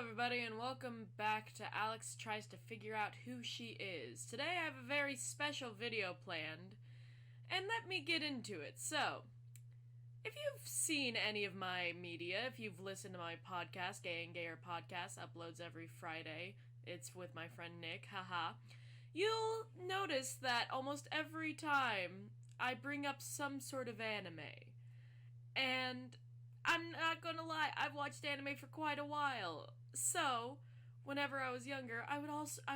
everybody, and welcome back to Alex Tries to Figure Out Who She Is. Today I have a very special video planned, and let me get into it. So, if you've seen any of my media, if you've listened to my podcast, Gay and Gayer Podcast, uploads every Friday, it's with my friend Nick, haha, you'll notice that almost every time I bring up some sort of anime. And I'm not gonna lie, I've watched anime for quite a while. So, whenever I was younger, I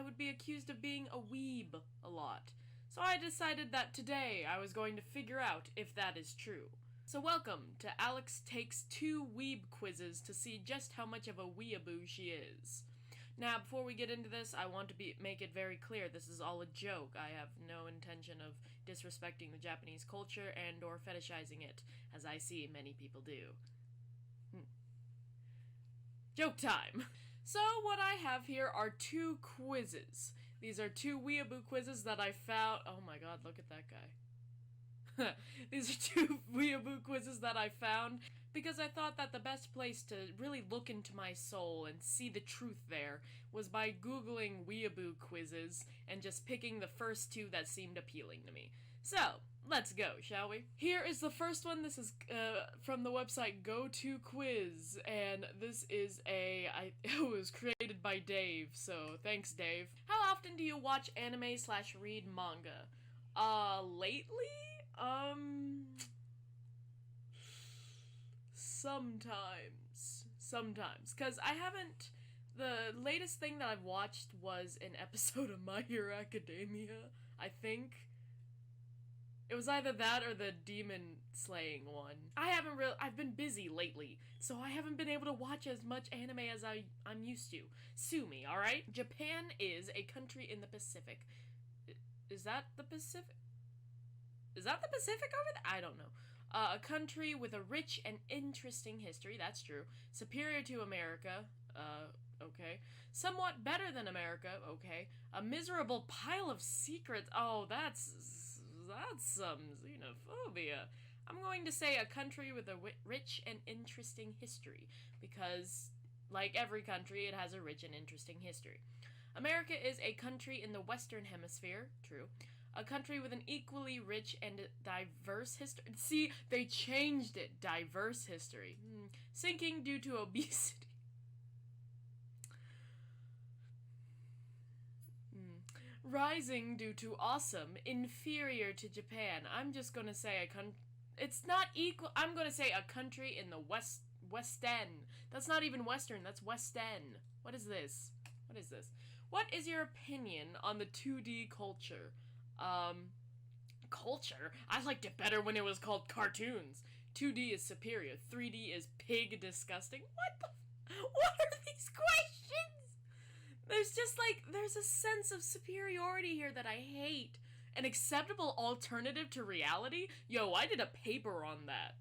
would be accused of being a weeb a lot. So I decided that today I was going to figure out if that is true. So welcome to Alex Takes 2 Weeb quizzes to see just how much of a weeaboo she is. Now, before we get into this, I want to make it very clear this is all a joke. I have no intention of disrespecting the Japanese culture and or fetishizing it, as I see many people do. Joke time! So what I have here are 2 quizzes. These are 2 weeaboo quizzes that I found. Oh my god, look at that guy. These are 2 weeaboo quizzes that I found because I thought that the best place to really look into my soul and see the truth there was by googling weeaboo quizzes and just picking the first 2 that seemed appealing to me. So, let's go, shall we? Here is the first one. This is from the website Go2Quiz, and this is it was created by Dave, so thanks, Dave. How often do you watch anime/read manga? Lately? Sometimes. Because I haven't... The latest thing that I've watched was an episode of My Hero Academia, I think. It was either that or the demon slaying one. I've been busy lately, so I haven't been able to watch as much anime as I'm used to. Sue me, alright? Japan is a country in the Pacific. Is that the Pacific? Is that the Pacific over there? I don't know. A country with a rich and interesting history, that's true. Superior to America, okay. Somewhat better than America, okay. A miserable pile of secrets, oh, that's some xenophobia. I'm going to say a country with a rich and interesting history, because, like every country, it has a rich and interesting history. America is a country in the Western Hemisphere, true. A country with an equally rich and diverse history. See, they changed it. Diverse history. Sinking due to obesity. Rising due to awesome. Inferior to Japan. I'm just gonna say it's not equal. I'm gonna say a country in the West End. That's not even Western. That's West End. What is this? What is this? What is your opinion on the 2D culture? Culture? I liked it better when it was called cartoons. 2D is superior. 3D is pig disgusting. What are these questions? There's a sense of superiority here that I hate. An acceptable alternative to reality? Yo, I did a paper on that.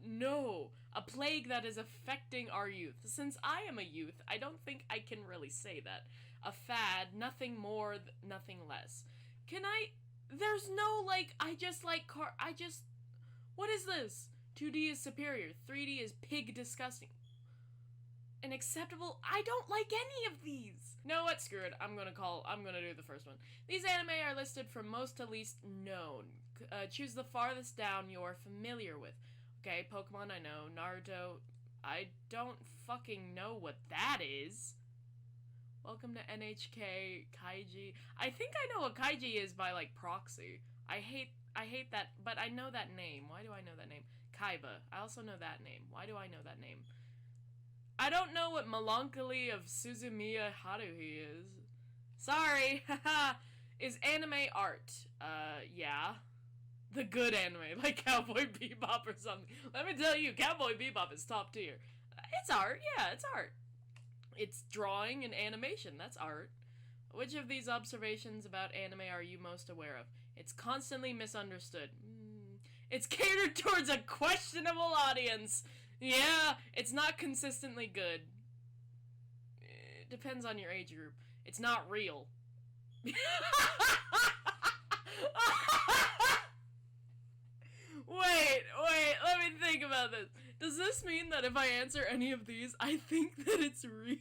No. A plague that is affecting our youth. Since I am a youth, I don't think I can really say that. A fad, nothing more, nothing less. There's no, what is this? 2D is superior, 3D is pig disgusting. An acceptable, I don't like any of these! You know what, screw it, I'm gonna do the first one. These anime are listed from most to least known. Choose the farthest down you're familiar with. Okay, Pokemon I know, Naruto, I don't fucking know what that is. Welcome to NHK Kaiji. I think I know what Kaiji is by, proxy. I hate that, but I know that name. Why do I know that name? Kaiba. I also know that name. Why do I know that name? I don't know what Melancholy of Suzumiya Haruhi is. Sorry, haha. Is anime art? Yeah. The good anime, like Cowboy Bebop or something. Let me tell you, Cowboy Bebop is top tier. It's art, yeah, it's art. It's drawing and animation, that's art. Which of these observations about anime are you most aware of? It's constantly misunderstood. It's catered towards a questionable audience. Yeah, it's not consistently good. It depends on your age group. It's not real. Wait, let me think about this. Does this mean that if I answer any of these, I think that it's real?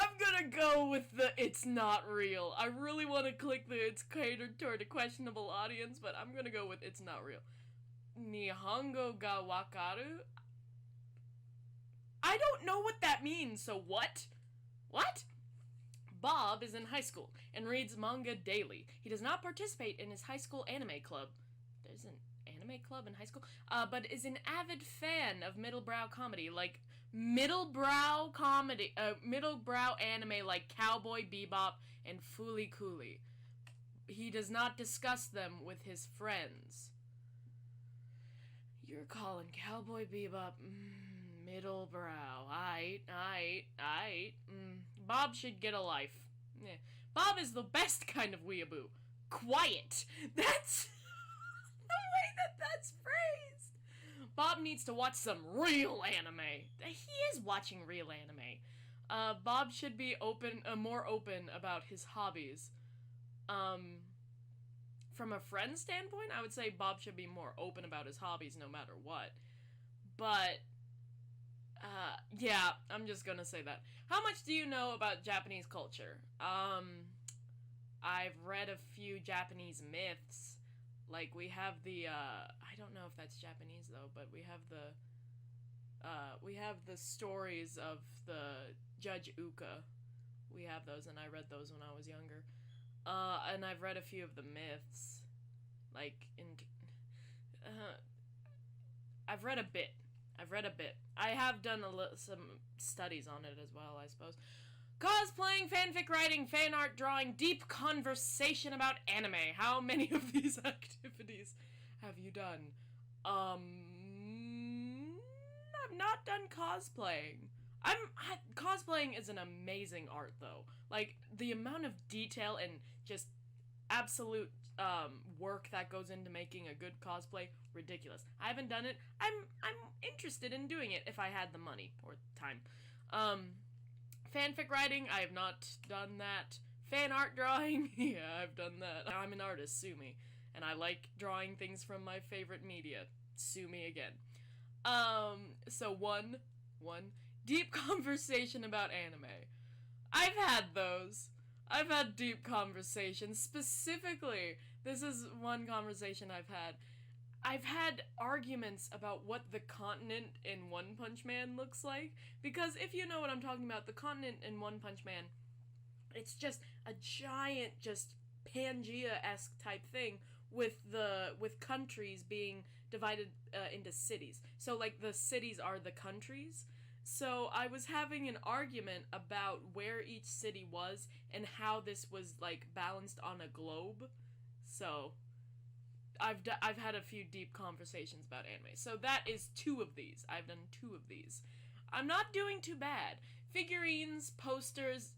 I'm gonna go with the it's not real. I really want to click the it's catered toward a questionable audience, but I'm gonna go with it's not real. Nihongo ga wakaru? I don't know what that means, so what? What? Bob is in high school and reads manga daily. He does not participate in his high school anime club. There's an anime club in high school? But is an avid fan of middlebrow comedy, like middlebrow anime like Cowboy Bebop and Fooly Cooly. He does not discuss them with his friends. You're calling Cowboy Bebop middlebrow. Aight. Bob should get a life. Yeah. Bob is the best kind of weeaboo. Quiet. That's the way that's phrased. Bob needs to watch some real anime. He is watching real anime. Bob should be more open about his hobbies. From a friend standpoint, I would say Bob should be more open about his hobbies no matter what. But, yeah, I'm just gonna say that. How much do you know about Japanese culture? I've read a few Japanese myths. Like, we have the, I don't know if that's Japanese, though, but we have the stories of the Judge Uka. We have those, and I read those when I was younger. And I've read a few of the myths. I've read a bit. I have done some studies on it as well, I suppose. Cosplaying, fanfic writing, fan art drawing, deep conversation about anime. How many of these activities have you done? I've not done cosplaying. Cosplaying is an amazing art, though. Like, the amount of detail and just absolute work that goes into making a good cosplay, ridiculous. I haven't done it. I'm interested in doing it if I had the money or time. Fanfic writing, I have not done that. Fan art drawing, yeah, I've done that. I'm an artist, sue me. And I like drawing things from my favorite media. Sue me again. So one, deep conversation about anime. I've had those. I've had deep conversations. Specifically, this is one conversation I've had. I've had arguments about what the continent in One Punch Man looks like, because if you know what I'm talking about, the continent in One Punch Man, it's just a giant, just Pangea-esque type thing with countries being divided into cities. So, like, the cities are the countries. So I was having an argument about where each city was and how this was, like, balanced on a globe. So I've had a few deep conversations about anime. So that is 2 of these. I've done 2 of these. I'm not doing too bad. Figurines, posters,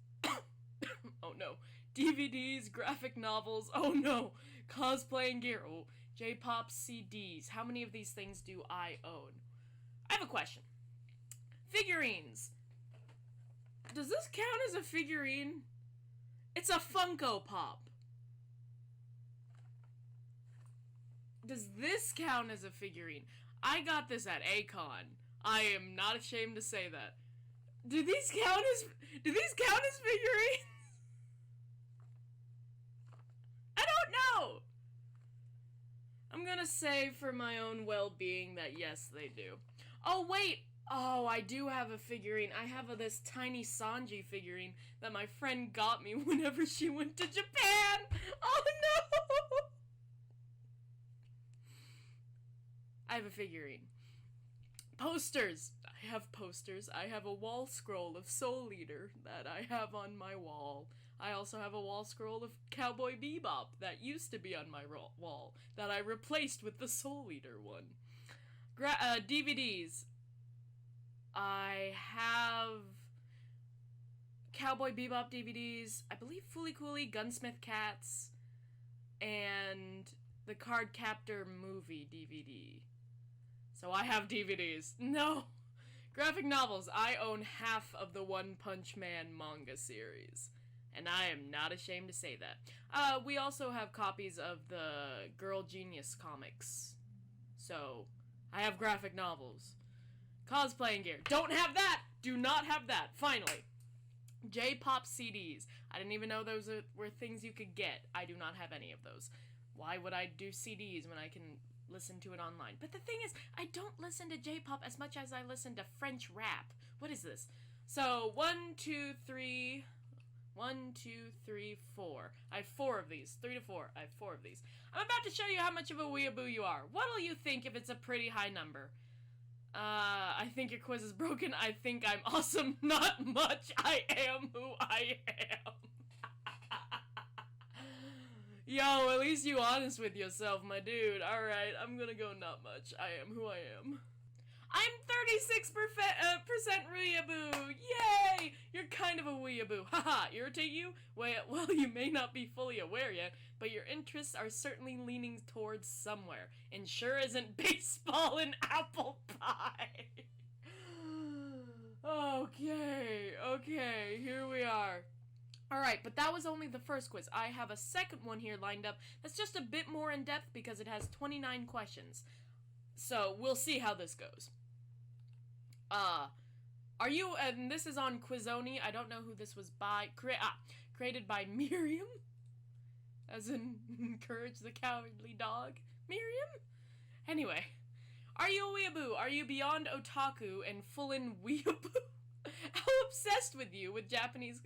oh no, DVDs, graphic novels, oh no, cosplaying gear, oh, J-pop CDs. How many of these things do I own? I have a question. Figurines. Does this count as a figurine? It's a Funko Pop. Does this count as a figurine? I got this at Akon. I am not ashamed to say that. Do these count as figurines? I don't know. I'm gonna say for my own well-being that yes, they do. Oh wait. Oh, I do have a figurine. I have this tiny Sanji figurine that my friend got me whenever she went to Japan. Oh no! I have a figurine. Posters. I have posters. I have a wall scroll of Soul Eater that I have on my wall. I also have a wall scroll of Cowboy Bebop that used to be on my wall that I replaced with the Soul Eater one. DVDs. I have Cowboy Bebop DVDs, I believe Fooly Cooly, Gunsmith Cats, and the Card Captor movie DVD. So I have DVDs. No! Graphic novels. I own half of the One Punch Man manga series. And I am not ashamed to say that. We also have copies of the Girl Genius comics. So, I have graphic novels. Cosplaying gear. Don't have that! Do not have that. Finally. J-pop CDs. I didn't even know those were things you could get. I do not have any of those. Why would I do CDs when I can listen to it online? But the thing is, I don't listen to J-pop as much as I listen to French rap. What is this? So, 1, 2, 3... 1, 2, 3, 4. I have 4 of these. 3 to 4. I have 4 of these. I'm about to show you how much of a weeaboo you are. What'll you think if it's a pretty high number? I think your quiz is broken. I think I'm awesome. Not much. I am who I am. Yo, at least you honest with yourself, my dude. Alright, I'm gonna go not much. I am who I am. I'm 36% weeaboo! Yay! You're kind of a weeaboo. Haha, irritate you? Well, you may not be fully aware yet, but your interests are certainly leaning towards somewhere. And sure isn't baseball and apple pie. Okay, here we are. Alright, but that was only the first quiz. I have a second one here lined up that's just a bit more in depth because it has 29 questions. So, we'll see how this goes. And this is on Quizoni. I don't know who this was by. Created by Miriam. As in, encourage the cowardly dog. Miriam? Anyway. Are you a weeaboo? Are you beyond otaku and full-in weeaboo? How obsessed with you with Japanese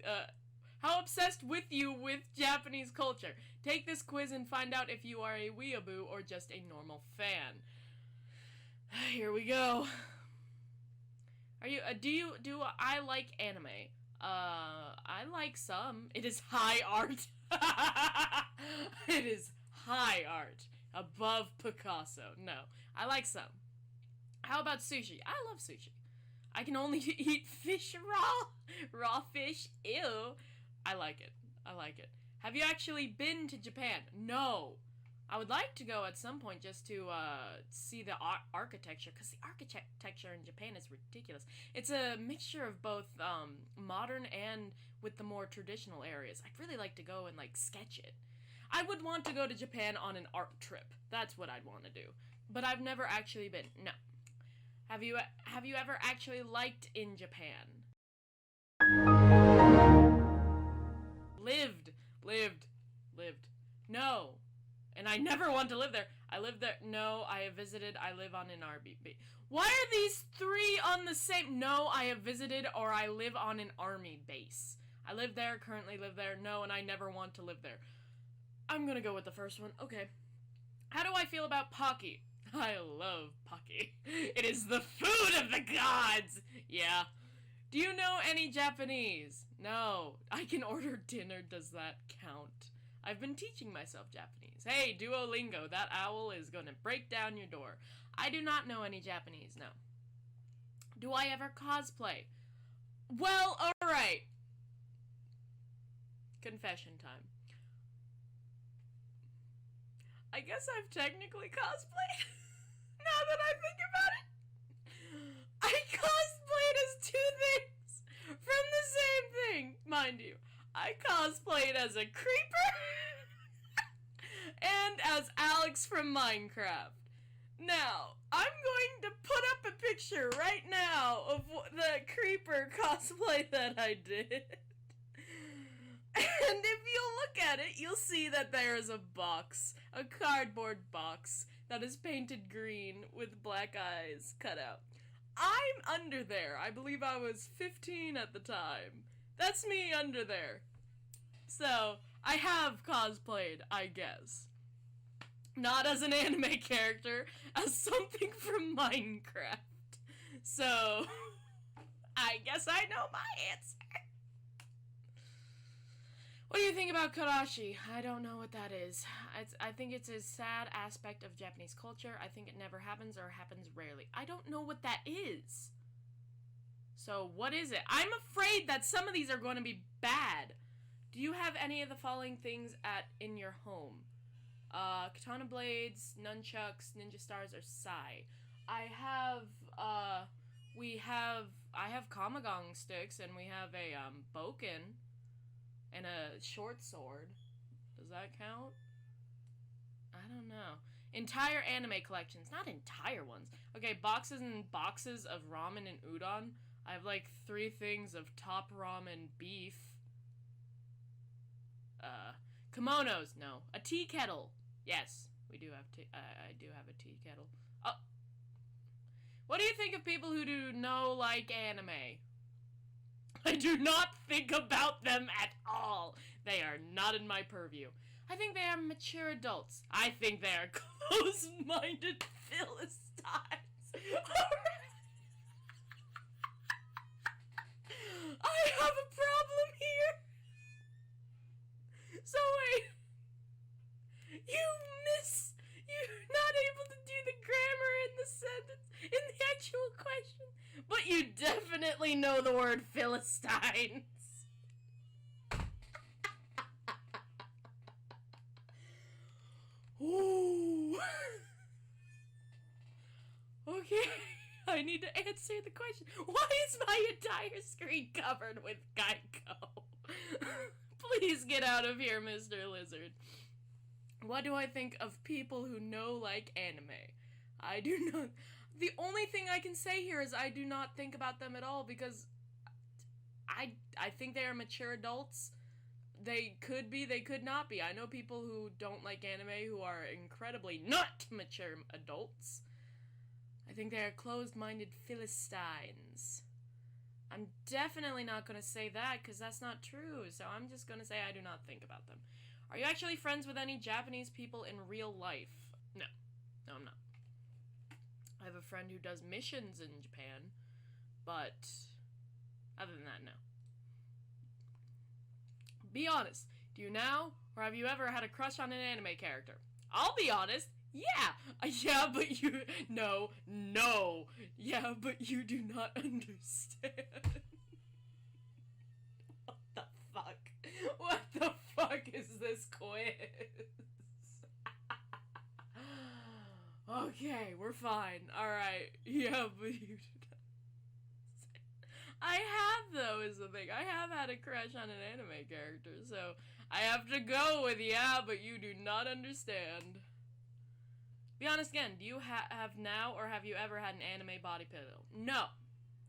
culture? Take this quiz and find out if you are a weeaboo or just a normal fan. Here we go. Do I like anime? I like some. It is high art. It is high art. Above Picasso. No, I like some. How about sushi? I love sushi. I can only eat fish raw. Raw fish. Ew. I like it. Have you actually been to Japan? No. I would like to go at some point just to see the architecture, because the architecture in Japan is ridiculous. It's a mixture of both modern and with the more traditional areas. I'd really like to go and sketch it. I would want to go to Japan on an art trip. That's what I'd want to do. But I've never actually been. No. Have you ever actually liked in Japan? Lived. No. And I never want to live there. I live there. No, I have visited. I live on an RBB. Why are these 3 on the same? No, I have visited or I live on an army base. I live there, currently live there. No, and I never want to live there. I'm gonna go with the first one. Okay. How do I feel about Pocky? I love Pocky. It is the food of the gods! Yeah. Do you know any Japanese? No. I can order dinner. Does that count? I've been teaching myself Japanese. Hey, Duolingo, that owl is gonna break down your door. I do not know any Japanese, no. Do I ever cosplay? Well, alright. Confession time. I guess I've technically cosplayed. Now that I think about it. I cosplayed as 2 things from the same thing, mind you. I cosplayed as a creeper and as Alex from Minecraft. Now, I'm going to put up a picture right now of the creeper cosplay that I did. And if you look at it, you'll see that there is a box, a cardboard box that is painted green with black eyes cut out. I'm under there. I believe I was 15 at the time. That's me under there. So, I have cosplayed, I guess. Not as an anime character, as something from Minecraft. So, I guess I know my answer. What do you think about karashi? I don't know what that is. I think it's a sad aspect of Japanese culture. I think it never happens or happens rarely. I don't know what that is. So, what is it? I'm afraid that some of these are going to be bad. Do you have any of the following things in your home? Katana blades, nunchucks, ninja stars, or sai? I have Kamagong sticks, and we have a boken. and a short sword. Does that count? I don't know. Entire anime collections. Not entire ones. Okay, boxes and boxes of ramen and udon. I have like 3 things of top ramen beef. Kimonos. No. A tea kettle. Yes, we do have tea. I do have a tea kettle. Oh. What do you think of people who do no like anime? I do not think about them at all. They are not in my purview. I think they are mature adults. I think they are close-minded Philistines. I have a problem here. So wait. You're not able to do the grammar in the sentence, in the actual question. But you definitely know the word Philistines. Ooh. Okay, I need to answer the question. Why is my entire screen covered with Geico? Please get out of here, Mr. Lizard. What do I think of people who know like anime? I do not. The only thing I can say here is I do not think about them at all because I think they are mature adults. They could be, they could not be. I know people who don't like anime who are incredibly not mature adults. I think they are closed-minded Philistines. I'm definitely not going to say that because that's not true, so I'm just going to say I do not think about them. Are you actually friends with any Japanese people in real life? No. No, I'm not. I have a friend who does missions in Japan, but other than that, no. Be honest. Do you now, or have you ever had a crush on an anime character? I'll be honest. Yeah. Yeah, but you... No. Yeah, but you do not understand. What the fuck? What the fuck is this quiz? Okay, we're fine. Alright. Yeah, but you do not... I have, though, is the thing. I have had a crush on an anime character, so I have to go with yeah, but you do not understand. Be honest again, do you have now, or have you ever had an anime body pillow? No,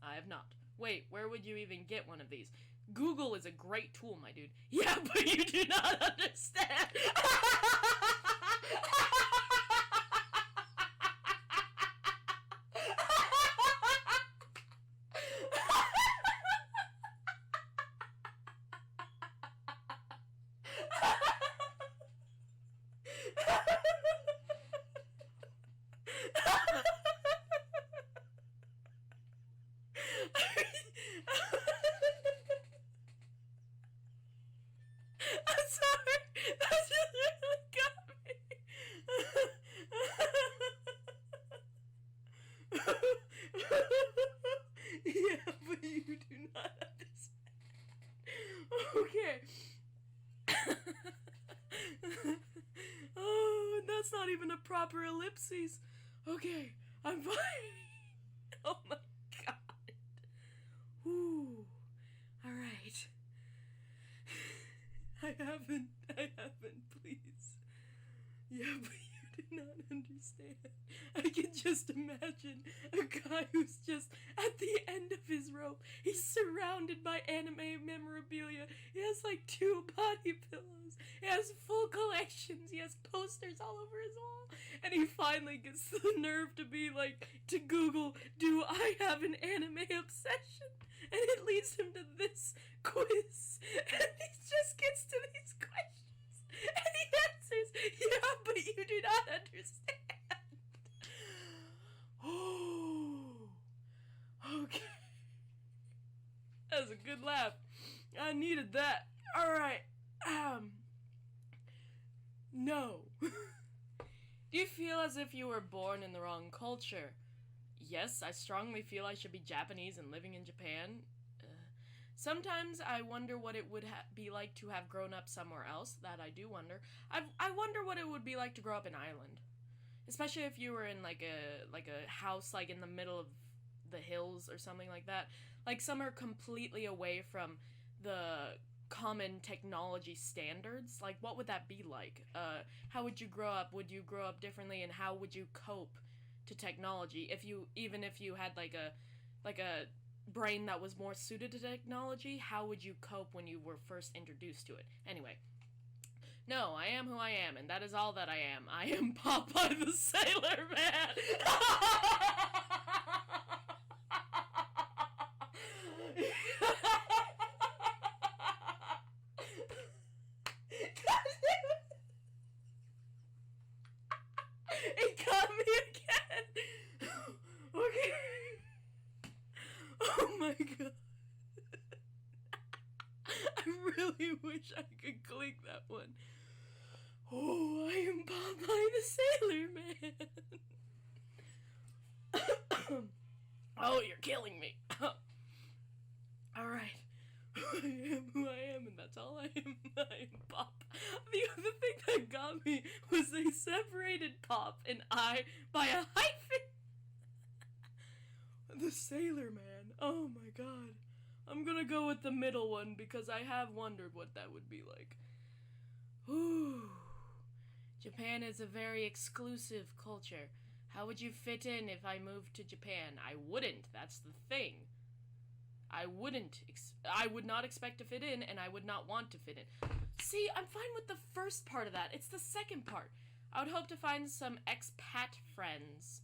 I have not. Wait, where would you even get one of these? Google is a great tool, my dude. Yeah, but you do not understand. I'm sorry. That just really got me. Yeah, but you do not understand. Okay. Oh, and that's not even a proper ellipses. Okay, I'm fine. Oh my god. Ooh. Alright. I haven't, please. Yeah, but you do not understand. I can just imagine a guy who's just at the end of his rope. He's surrounded by anime memorabilia. He has like 2 body pillows. He has full collections. He has posters all over his wall. And he finally gets the nerve to be like, to Google, do I have an anime obsession? And it leads him to this quiz. And he just gets to these questions. And he answers, yeah, but you do not understand. Oh. Okay. That was a good laugh. I needed that. Alright. No. Do you feel as if you were born in the wrong culture? Yes, I strongly feel I should be Japanese and living in Japan. Sometimes I wonder what it would be like to have grown up somewhere else. That I do wonder. I wonder what it would be like to grow up in Ireland. Especially if you were in like a house like in the middle of the hills or something like that. Like somewhere completely away from the common technology standards. Like, what would that be like? How would you grow up? Would you grow up differently, and how would you cope to technology even if you had like a brain that was more suited to technology? How would you cope when you were first introduced to it? Anyway, no, I am who I am, and that is all that I am. I am Popeye the Sailor Man. It got me again. Okay. Oh my god. I really wish I could click that one. Oh, I am Popeye the Sailor Man. Oh, you're killing me. Alright. I am who I am, and that's all I am. I am Pop. The other thing that got me was they separated Pop and I by a hyphen. The Sailor Man. Oh my god. I'm gonna go with the middle one because I have wondered what that would be like. Ooh. Japan is a very exclusive culture. How would you fit in if I moved to Japan? I wouldn't. That's the thing. I would not expect to fit in, and I would not want to fit in. See, I'm fine with the first part of that. It's the second part. I would hope to find some expat friends.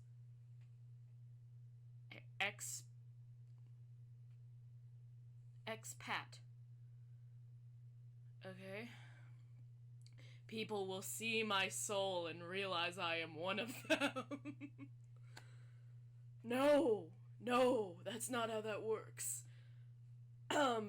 Expat. Okay. People will see my soul and realize I am one of them. No, that's not how that works. I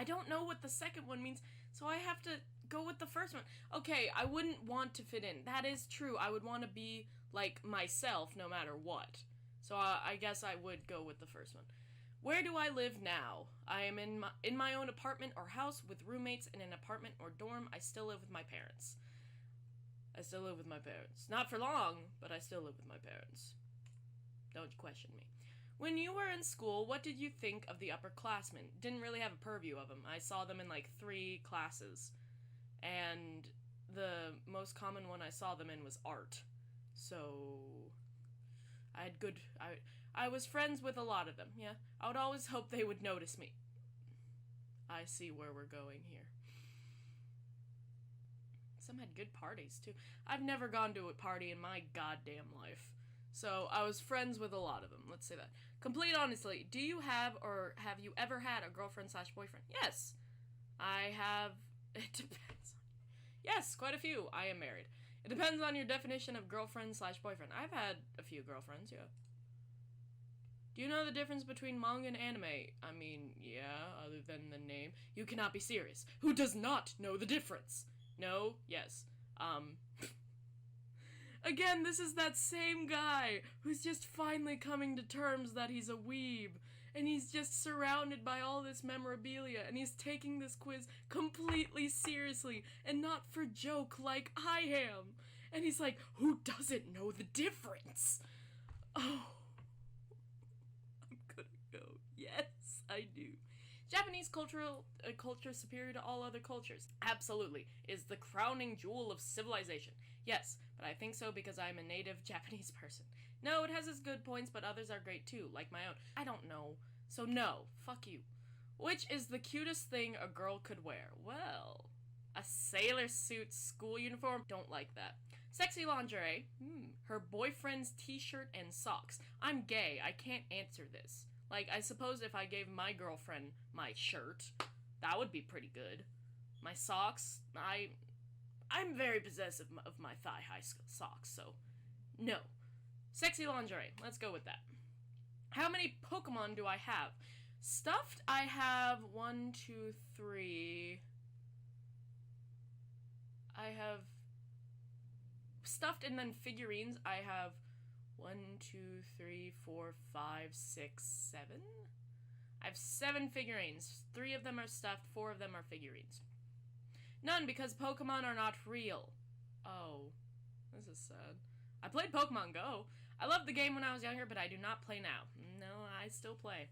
don't know what the second one means, so I have to go with the first one. Okay, I wouldn't want to fit in. That is true. I would want to be, like, myself no matter what. So I guess I would go with the first one. Where do I live now? I am in my own apartment or house with roommates in an apartment or dorm. I still live with my parents. Not for long, but I still live with my parents. Don't question me. When you were in school, what did you think of the upperclassmen? Didn't really have a purview of them. I saw them in like 3 classes. And the most common one I saw them in was art. So I was friends with a lot of them, yeah. I would always hope they would notice me. I see where we're going here. Some had good parties, too. I've never gone to a party in my goddamn life. So, I was friends with a lot of them, let's say that. Complete honestly, do you have or have you ever had a girlfriend/boyfriend? Yes. I have. It depends. Yes, quite a few. I am married. It depends on your definition of girlfriend/boyfriend. I've had a few girlfriends, yeah. Do you know the difference between manga and anime? I mean, yeah, other than the name. You cannot be serious. Who does not know the difference? No? Yes. Again, this is that same guy who's just finally coming to terms that he's a weeb. And he's just surrounded by all this memorabilia, and he's taking this quiz completely seriously, and not for joke like I am. And he's like, who doesn't know the difference? Oh. I'm gonna go. Yes, I do. Japanese culture superior to all other cultures. Absolutely. Is the crowning jewel of civilization. Yes, but I think so because I'm a native Japanese person. No, it has its good points, but others are great too, like my own. I don't know. So no, fuck you. Which is the cutest thing a girl could wear? Well, a sailor suit school uniform? Don't like that. Sexy lingerie? Her boyfriend's t-shirt and socks. I'm gay, I can't answer this. Like, I suppose if I gave my girlfriend my shirt, that would be pretty good. My socks? I'm very possessive of my thigh-high socks, so no. Sexy lingerie, let's go with that. How many Pokemon do I have? Stuffed, I have 1, 2, 3. I have stuffed and then figurines, I have 1, 2, 3, 4, 5, 6, 7. I have 7 figurines. 3 of them are stuffed, 4 of them are figurines. None, because Pokemon are not real. Oh, this is sad. I played Pokemon Go. I loved the game when I was younger, but I do not play now. No, I still play.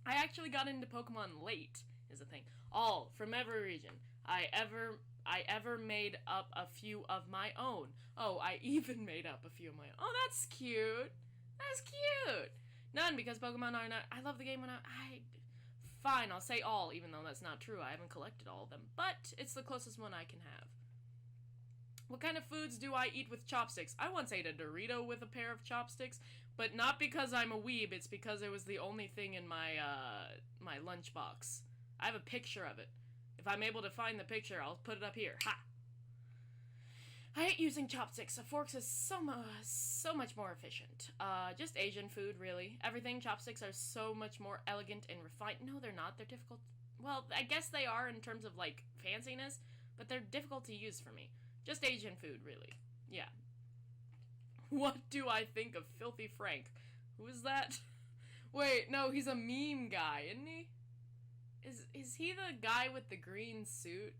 I actually got into Pokemon late. is a thing. All from every region. I ever made up a few of my own. Oh, I even made up a few of my own. Oh, that's cute. That's cute. None, because Pokemon are not... I love the game when Fine, I'll say all, even though that's not true. I haven't collected all of them. But it's the closest one I can have. What kind of foods do I eat with chopsticks? I once ate a Dorito with a pair of chopsticks, but not because I'm a weeb, it's because it was the only thing in my, my lunchbox. I have a picture of it. If I'm able to find the picture, I'll put it up here. Ha! I hate using chopsticks. A fork is so much more efficient. Just Asian food, really. Everything. Chopsticks are so much more elegant and refined. No, they're not. They're difficult. Well, I guess they are in terms of, like, fanciness, but they're difficult to use for me. Just Asian food, really. Yeah. What do I think of Filthy Frank? Who is that? Wait, no, he's a meme guy, isn't he? Is he the guy with the green suit?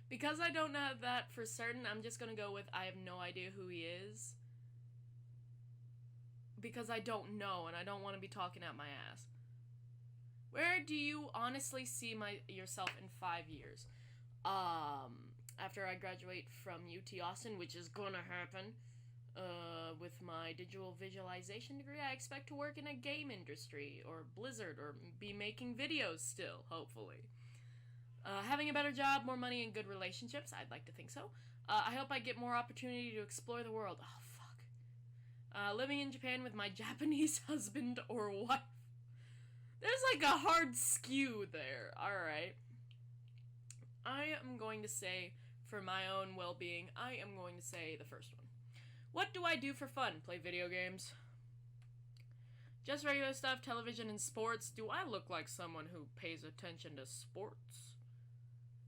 Because I don't know that for certain, I'm just gonna go with I have no idea who he is. Because I don't know, and I don't want to be talking out my ass. Where do you honestly see yourself in 5 years? After I graduate from UT Austin, which is gonna happen, with my digital visualization degree, I expect to work in a game industry, or Blizzard, or be making videos still, hopefully. Having a better job, more money, and good relationships, I'd like to think so. I hope I get more opportunity to explore the world. Oh, fuck. Living in Japan with my Japanese husband or wife. There's like a hard skew there. Alright. I am going to say, for my own well-being, I am going to say the first one. What do I do for fun? Play video games. Just regular stuff, television and sports. Do I look like someone who pays attention to sports?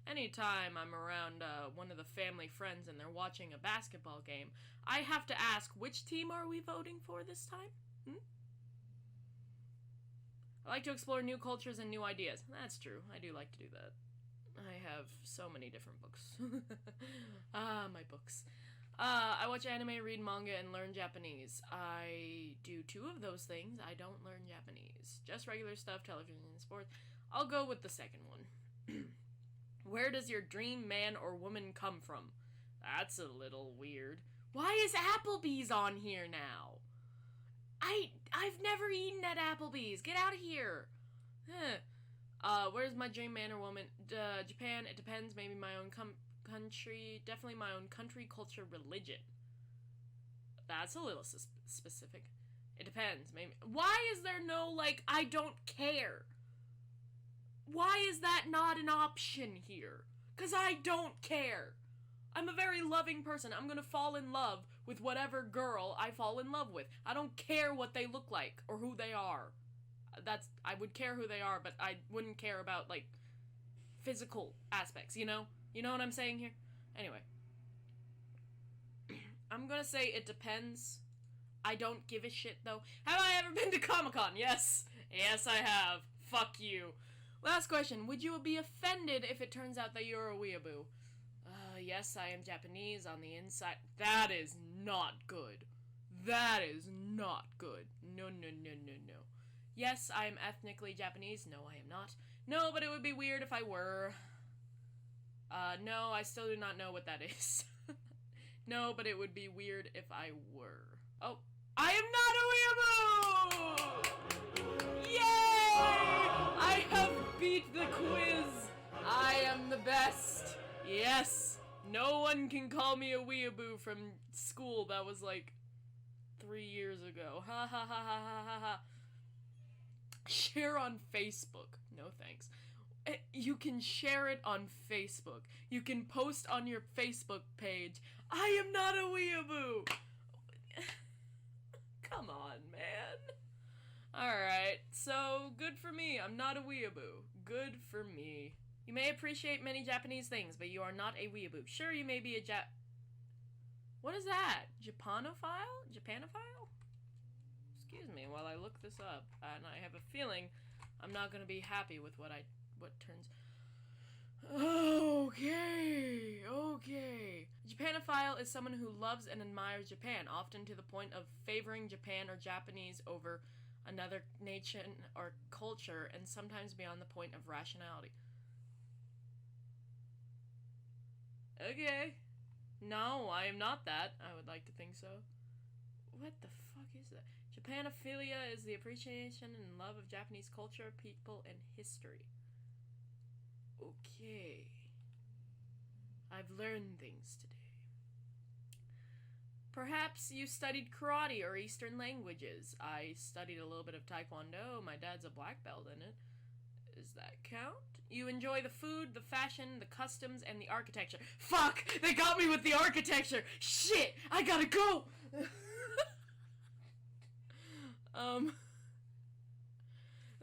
Anytime I'm around one of the family friends and they're watching a basketball game, I have to ask, which team are we voting for this time? I like to explore new cultures and new ideas. That's true. I do like to do that. I have so many different books. My books. I watch anime, read manga, and learn Japanese. I do 2 of those things. I don't learn Japanese. Just regular stuff, television and sports. I'll go with the second one. Where does your dream man or woman come from? That's a little weird. Why is Applebee's on here now? I've never eaten at Applebee's. Get out of here. Where's my dream man or woman? Japan, it depends. Maybe my own country. Definitely my own country, culture, religion. That's a little specific. It depends. Maybe. Why is there no, like, I don't care? Why is that not an option here? Because I don't care. I'm a very loving person. I'm gonna fall in love with whatever girl I fall in love with. I don't care what they look like or who they are. I would care who they are, but I wouldn't care about, like, physical aspects, you know? You know what I'm saying here? Anyway. I'm gonna say it depends. I don't give a shit, though. Have I ever been to Comic-Con? Yes. Yes, I have. Fuck you. Last question. Would you be offended if it turns out that you're a weeaboo? Yes, I am Japanese on the inside. That is not good. That is not good. No, no, no, no, no. Yes, I am ethnically Japanese. No, I am not. No, but it would be weird if I were. No, I still do not know what that is. No, but it would be weird if I were. Oh, I am not a weeaboo! Yay! I have beat the quiz. I am the best. Yes. No one can call me a weeaboo from school. That was like 3 years ago. Ha ha ha ha ha ha ha. Share on Facebook. No thanks. You can share it on Facebook. You can post on your Facebook page. I am not a weeaboo. Come on, man. Alright, so good for me. I'm not a weeaboo. Good for me. You may appreciate many Japanese things, but you are not a weeaboo. Sure, you may be a What is that? Japanophile? Japanophile? Excuse me while I look this up, and I have a feeling I'm not gonna be happy with what turns. Okay. Japanophile is someone who loves and admires Japan, often to the point of favoring Japan or Japanese over another nation or culture, and sometimes beyond the point of rationality. Okay. No, I am not that. I would like to think so. What the fuck is that? Japanophilia is the appreciation and love of Japanese culture, people, and history. Okay. I've learned things today. Perhaps you studied karate or Eastern languages. I studied a little bit of Taekwondo. My dad's a black belt in it. Does that count? You enjoy the food, the fashion, the customs, and the architecture. Fuck! They got me with the architecture! Shit! I gotta go!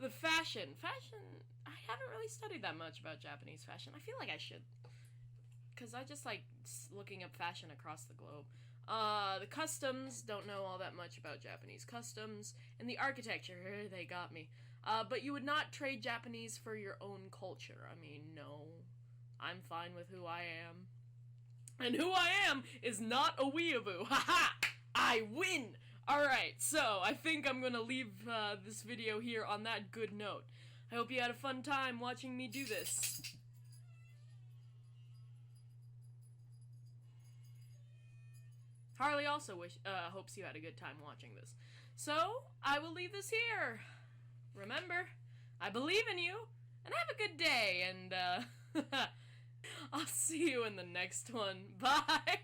The fashion. Fashion, I haven't really studied that much about Japanese fashion. I feel like I should. Because I just like looking up fashion across the globe. The customs, don't know all that much about Japanese customs. And the architecture, they got me. But you would not trade Japanese for your own culture. I mean, no. I'm fine with who I am. And who I am is not a weeaboo. Haha! I win! Alright, so I think I'm gonna leave this video here on that good note. I hope you had a fun time watching me do this. Harley also hopes you had a good time watching this. So, I will leave this here. Remember, I believe in you, and have a good day, and I'll see you in the next one. Bye!